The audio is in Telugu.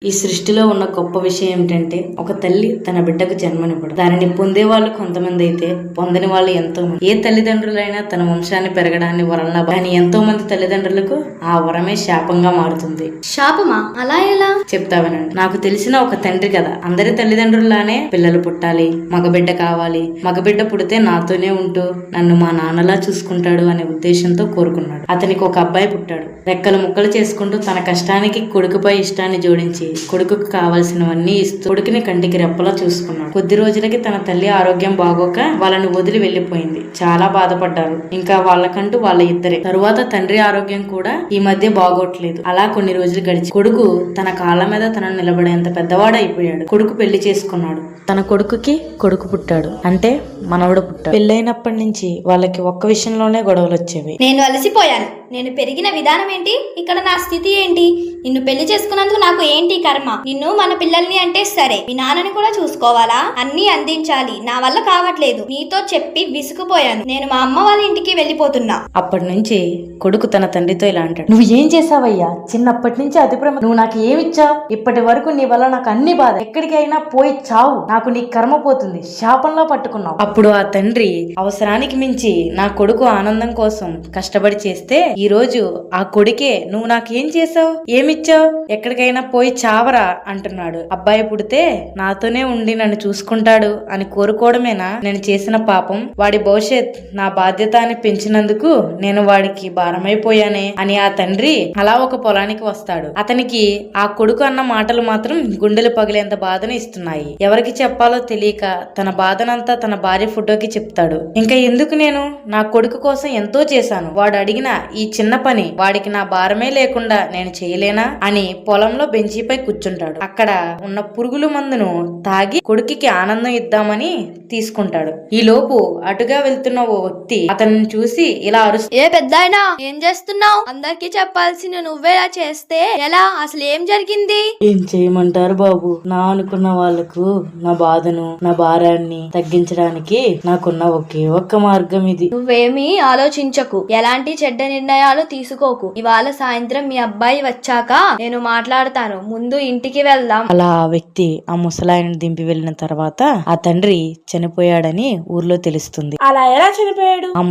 ఈ సృష్టిలో ఉన్న గొప్ప విషయం ఏమిటంటే ఒక తల్లి తన బిడ్డకు జన్మనివ్వడం. దానిని పొందే వాళ్ళు కొంతమంది అయితే పొందని వాళ్ళు ఎంతో మంది. ఏ తల్లిదండ్రులైనా తన వంశాన్ని పెరగడాన్ని వలన, కానీ ఎంతో మంది తల్లిదండ్రులకు ఆ వరమే శాపంగా మారుతుంది. శాపమా? అలా ఎలా? చెప్తా వినండి. నాకు తెలిసిన ఒక తండ్రి కథ. అందరి తల్లిదండ్రుల్లానే పిల్లలు పుట్టాలి, మగబిడ్డ కావాలి, మగబిడ్డ పుడితే నాతోనే ఉంటూ నన్ను మా నాన్నలా చూసుకుంటాడు అనే ఉద్దేశంతో కోరుకున్నాడు. అతనికి ఒక అబ్బాయి పుట్టాడు. రెక్కలు ముక్కలు చేసుకుంటూ తన కష్టానికి కొడుకుపై ఇష్టాన్ని జోడించి కొడుకుకు కావలసినవన్నీ ఇస్తూ కొడుకుని కంటికి రెప్పలా చూసుకున్నాడు. కొద్ది రోజులకి తన తల్లి ఆరోగ్యం బాగోక వాళ్ళని వదిలి వెళ్లిపోయింది. చాలా బాధపడ్డారు. ఇంకా వాళ్ళకంటూ వాళ్ళ ఇద్దరే. తరువాత తండ్రి ఆరోగ్యం కూడా ఈ మధ్య బాగోట్లేదు. అలా కొన్ని రోజులు గడిచి కొడుకు తన కాళ్ళ మీద తనను నిలబడేంత పెద్దవాడైపోయాడు. కొడుకు పెళ్లి చేసుకున్నాడు. తన కొడుకుకి కొడుకు పుట్టాడు, అంటే మనవడు పుట్టాడు. పెళ్ళైనప్పటి నుంచి వాళ్ళకి ఒక్క విషయంలోనే గొడవలు వచ్చేవి. నేను అలసిపోయాను. నేను పెరిగిన విధానం ఏంటి, ఇక్కడ నా స్థితి ఏంటి, నిన్ను పెళ్లి చేసుకున్నందుకు నాకు ఏంటి కర్మ, నిన్ను మన పిల్లల్ని అంటే సరే, మీ నాన్నని కూడా చూసుకోవాలా, అన్ని అందించాలి, నా వల్ల కావట్లేదు, నీతో చెప్పి విసుకుపోయాను, నేను మా అమ్మ వాళ్ళ ఇంటికి వెళ్ళిపోతున్నా. అప్పటి నుంచి కొడుకు తన తండ్రితో ఇలా అంటాడు: నువ్వు ఏం చేసావయ్యా? చిన్నప్పటి నుంచి అతి ప్రేమ, నువ్వు నాకు ఏమిచ్చావు? ఇప్పటి వరకు నీ వల్ల నాకు అన్ని బాధ, ఎక్కడికైనా పోయి చావు, నాకు నీ కర్మ పోతుంది, శాపంలో పట్టుకున్నావు. అప్పుడు ఆ తండ్రి అవసరానికి మించి నా కొడుకు ఆనందం కోసం కష్టపడి చేస్తే ఈ రోజు ఆ కొడుకే నువ్వు నాకేం చేసావు, ఏమిచ్చావు, ఎక్కడికైనా పోయి చావరా అంటున్నాడు. అబ్బాయి పుడితే నాతోనే ఉండి నన్ను చూసుకుంటాడు అని కోరుకోవడమేనా నేను చేసిన పాపం? వాడి భవిష్యత్ నా బాధ్యత అని పెంచినందుకు నేను వాడికి భారమైపోయానే అని ఆ తండ్రి అలా ఒక పొలానికి వస్తాడు. అతనికి ఆ కొడుకు అన్న మాటలు మాత్రం గుండెలు పగిలేంత బాధను ఇస్తున్నాయి. ఎవరికి చెప్పాలో తెలియక తన బాధనంతా తన భార్య ఫోటోకి చెప్తాడు. ఇంకా ఎందుకు, నేను నా కొడుకు కోసం ఎంతో చేశాను, వాడు అడిగిన ఈ చిన్న పని వాడికి నా భారమే లేకుండా నేను చేయలేనా అని పొలంలో బెంచిపై కూర్చుంటాడు. అక్కడ ఉన్న పురుగుల మందును తాగి కొడుకుకి ఆనందం ఇద్దామని తీసుకుంటాడు. ఈ లోపు అటుగా వెళ్తున్న ఓ వ్యక్తి అతన్ని చూసి ఇలా ఏ పెద్దాయనా, ఏం చేస్తున్నావు? అందరికి చెప్పాల్సిన నువ్వేలా చేస్తే ఎలా? అసలు ఏం జరిగింది? ఏం చేయమంటారు బాబు, నా అనుకున్న వాళ్లకు నా బాధను నా భారాన్ని తగ్గించడానికి నాకున్న ఒకే ఒక్క మార్గం ఇది. నువ్వేమీ ఆలోచించకు, ఎలాంటి చెడ్డ నిర్ణయాలు తీసుకోకు. ఇవాళ సాయంత్రం మీ అబ్బాయి వచ్చాక నేను మాట్లాడతాను, ముందు ఇంటికి వెళ్దాం. అలా ఆ వ్యక్తి ఆ ముసలాయన్ని దింపి వెళ్ళిన తర్వాత ఆ తండ్రి చనిపోయాడని ఊర్లో తెలుస్తుంది. అలా ఎలా చనిపోయాడు?